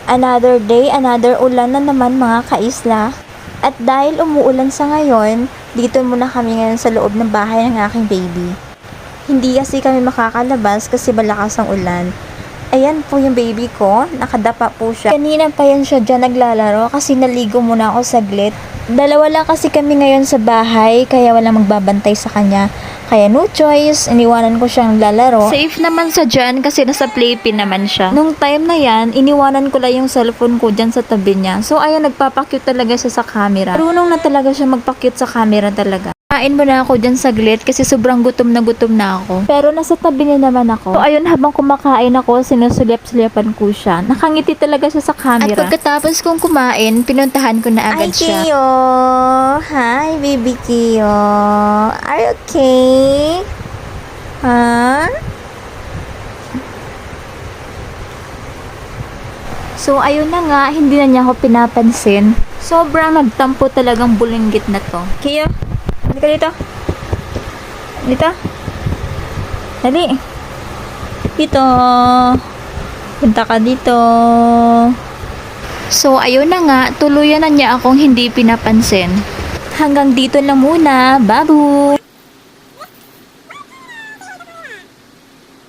Another day, another ulan na naman mga kaisla. At dahil umuulan sa ngayon, dito muna kami ngayon sa loob ng bahay ng aking baby. Hindi kasi kami makakalabas kasi malakas ang ulan. Ayan po yung baby ko, nakadapa po siya. Kanina pa yan siya dyan naglalaro kasi naligo muna ako saglit. Dalawa lang kasi kami ngayon sa bahay kaya walang magbabantay sa kanya. Kaya no choice, iniwanan ko siyang lalaro. Safe naman sa dyan kasi nasa playpen naman siya. Nung time na yan, iniwanan ko lang yung cellphone ko dyan sa tabi niya. So ayun, nagpapakyut talaga siya sa camera. Marunong na talaga siya magpakyut sa camera talaga. Kain mo na ako dyan saglit kasi sobrang gutom na ako. Pero nasa tabi niya naman ako. So ayun, habang kumakain ako, sinusulyap-sulyapan ko siya. Nakangiti talaga siya sa camera. At pagkatapos kong kumain, pinuntahan ko na agad siya. Hi, Kiyo! Hi, baby Kiyo! Are you okay? Huh? So ayun na nga, hindi na niya ako pinapansin. Sobrang nagtampo talagang bulinggit na to. Kiyo! Halika dito. Dito. Dali. Dito. Punta ka dito. So, ayun na nga. Tuluyan na niya akong hindi pinapansin. Hanggang dito lang muna. Babu!